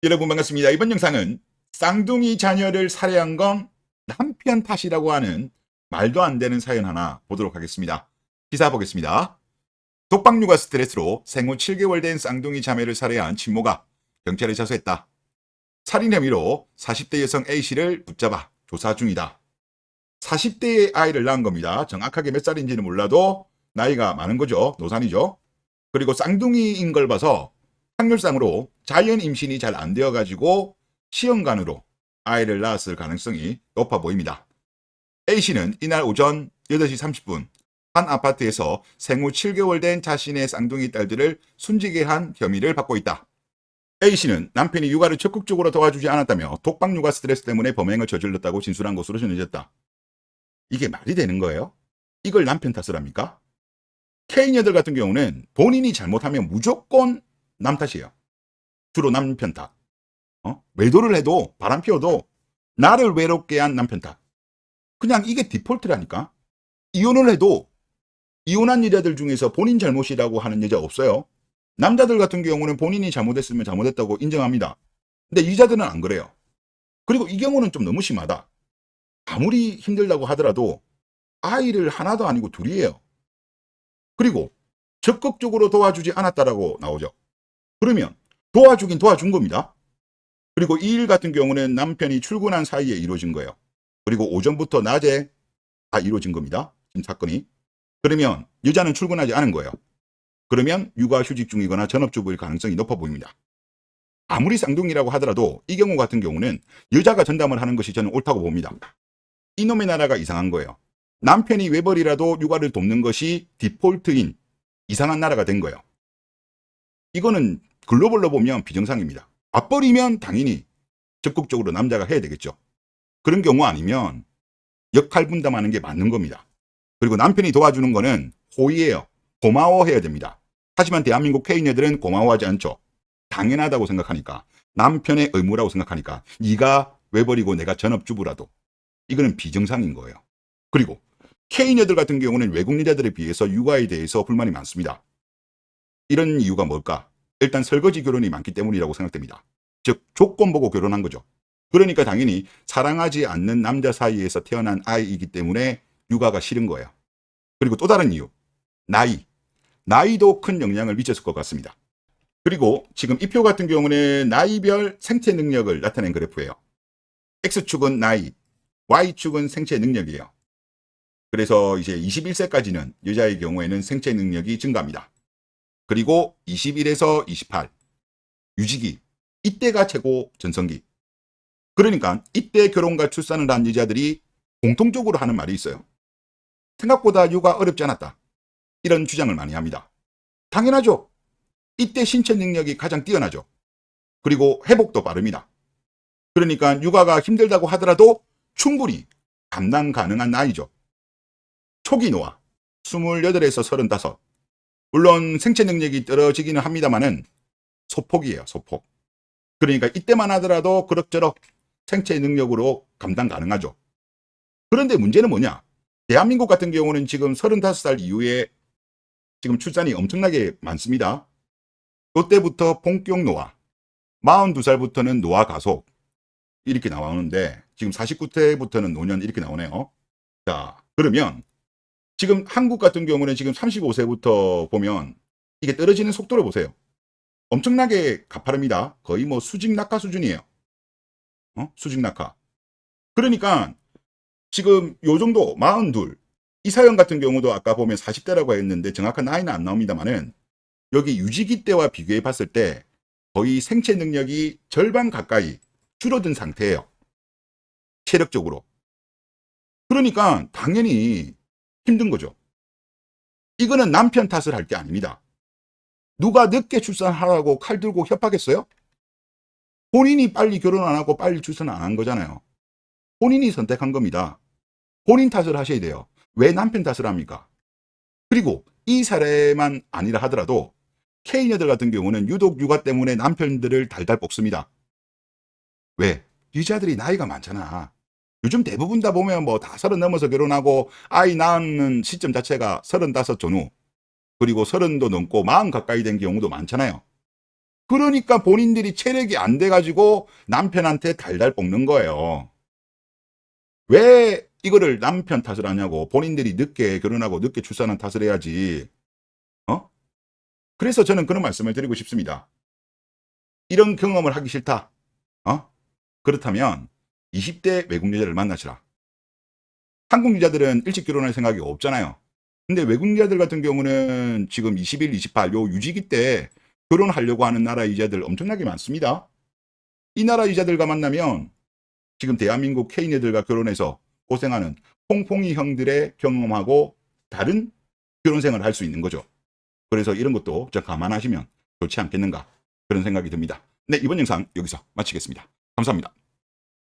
여러분 반갑습니다. 이번 영상은 쌍둥이 자녀를 살해한 건 남편 탓이라고 하는 말도 안 되는 사연 하나 보도록 하겠습니다. 기사 보겠습니다. 독박 육아 스트레스로 생후 7개월 된 쌍둥이 자매를 살해한 친모가 경찰에 자수했다. 살인 혐의로 40대 여성 A씨를 붙잡아 조사 중이다. 40대의 아이를 낳은 겁니다. 정확하게 몇 살인지는 몰라도 나이가 많은 거죠. 노산이죠. 그리고 쌍둥이인 걸 봐서 확률상으로 자연 임신이 잘 안 되어가지고 시험관으로 아이를 낳았을 가능성이 높아 보입니다. A씨는 이날 오전 8시 30분 한 아파트에서 생후 7개월 된 자신의 쌍둥이 딸들을 숨지게 한 혐의를 받고 있다. A씨는 남편이 육아를 적극적으로 도와주지 않았다며 독박 육아 스트레스 때문에 범행을 저질렀다고 진술한 것으로 전해졌다. 이게 말이 되는 거예요? 이걸 남편 탓을 합니까? K녀들 같은 경우는 본인이 잘못하면 무조건 남 탓이에요. 주로 남편 탓. 외도를 해도 바람 피워도 나를 외롭게 한 남편 탓. 그냥 이게 디폴트라니까. 이혼을 해도 이혼한 여자들 중에서 본인 잘못이라고 하는 여자 없어요. 남자들 같은 경우는 본인이 잘못했으면 잘못했다고 인정합니다. 근데 여자들은 안 그래요. 그리고 이 경우는 좀 너무 심하다. 아무리 힘들다고 하더라도 아이를 하나도 아니고 둘이에요. 그리고 적극적으로 도와주지 않았다라고 나오죠. 그러면 도와주긴 도와준 겁니다. 그리고 이 일 같은 경우는 남편이 출근한 사이에 이루어진 거예요. 그리고 오전부터 낮에 다 이루어진 겁니다. 지금 사건이. 그러면 여자는 출근하지 않은 거예요. 그러면 육아휴직 중이거나 전업주부일 가능성이 높아 보입니다. 아무리 쌍둥이라고 하더라도 이 경우 같은 경우는 여자가 전담을 하는 것이 저는 옳다고 봅니다. 이놈의 나라가 이상한 거예요. 남편이 외벌이라도 육아를 돕는 것이 디폴트인 이상한 나라가 된 거예요. 이거는 글로벌로 보면 비정상입니다. 맞벌이면 당연히 적극적으로 남자가 해야 되겠죠. 그런 경우 아니면 역할 분담하는 게 맞는 겁니다. 그리고 남편이 도와주는 거는 호의예요. 고마워해야 됩니다. 하지만 대한민국 K녀들은 고마워하지 않죠. 당연하다고 생각하니까, 남편의 의무라고 생각하니까, 네가 외벌이고 내가 전업주부라도 이거는 비정상인 거예요. 그리고 K녀들 같은 경우는 외국 여자들에 비해서 육아에 대해서 불만이 많습니다. 이런 이유가 뭘까? 일단 설거지 결혼이 많기 때문이라고 생각됩니다. 즉 조건 보고 결혼한 거죠. 그러니까 당연히 사랑하지 않는 남자 사이에서 태어난 아이이기 때문에 육아가 싫은 거예요. 그리고 또 다른 이유, 나이도 큰 영향을 미쳤을 것 같습니다. 그리고 지금 이 표 같은 경우는 나이별 생체 능력을 나타낸 그래프예요. X축은 나이, Y축은 생체 능력이에요. 그래서 이제 21세까지는 여자의 경우에는 생체 능력이 증가합니다. 그리고 21에서 28, 유지기, 이때가 최고 전성기. 그러니까 이때 결혼과 출산을 한 여자들이 공통적으로 하는 말이 있어요. 생각보다 육아 어렵지 않았다. 이런 주장을 많이 합니다. 당연하죠. 이때 신체 능력이 가장 뛰어나죠. 그리고 회복도 빠릅니다. 그러니까 육아가 힘들다고 하더라도 충분히 감당 가능한 나이죠. 초기 노화, 28에서 35. 물론 생체 능력이 떨어지기는 합니다만은 소폭이에요, 소폭. 그러니까 이때만 하더라도 그럭저럭 생체 능력으로 감당 가능하죠. 그런데 문제는 뭐냐? 대한민국 같은 경우는 지금 35살 이후에 지금 출산이 엄청나게 많습니다. 그때부터 본격 노화, 42살부터는 노화 가속 이렇게 나오는데 지금 49세부터는 노년 이렇게 나오네요. 자, 그러면 지금 한국 같은 경우는 지금 35세부터 보면 이게 떨어지는 속도를 보세요. 엄청나게 가파릅니다. 거의 뭐 수직 낙하 수준이에요. 수직 낙하. 그러니까 지금 요 정도 42. 이 사연 같은 경우도 아까 보면 40대라고 했는데 정확한 나이는 안 나옵니다만은 여기 유지기 때와 비교해 봤을 때 거의 생체 능력이 절반 가까이 줄어든 상태예요. 체력적으로. 그러니까 당연히 힘든 거죠. 이거는 남편 탓을 할 게 아닙니다. 누가 늦게 출산하라고 칼 들고 협박했어요? 본인이 빨리 결혼 안 하고 빨리 출산 안 한 거잖아요. 본인이 선택한 겁니다. 본인 탓을 하셔야 돼요. 왜 남편 탓을 합니까? 그리고 이 사례만 아니라 하더라도 K녀들 같은 경우는 유독 육아 때문에 남편들을 달달 볶습니다. 왜? 여자들이 나이가 많잖아. 요즘 대부분 다 보면 뭐 다 30 넘어서 결혼하고 아이 낳는 시점 자체가 35 전후, 그리고 30도 넘고 40 가까이 된 경우도 많잖아요. 그러니까 본인들이 체력이 안 돼가지고 남편한테 달달 볶는 거예요. 왜 이거를 남편 탓을 하냐고. 본인들이 늦게 결혼하고 늦게 출산한 탓을 해야지. 그래서 저는 그런 말씀을 드리고 싶습니다. 이런 경험을 하기 싫다. 그렇다면 20대 외국 여자를 만나시라. 한국 여자들은 일찍 결혼할 생각이 없잖아요. 근데 외국 여자들 같은 경우는 지금 21, 28, 요 유지기 때 결혼하려고 하는 나라 여자들 엄청나게 많습니다. 이 나라 여자들과 만나면 지금 대한민국 K네들과 결혼해서 고생하는 퐁퐁이 형들의 경험하고 다른 결혼 생활을 할 수 있는 거죠. 그래서 이런 것도 좀 감안하시면 좋지 않겠는가 그런 생각이 듭니다. 네, 이번 영상 여기서 마치겠습니다. 감사합니다.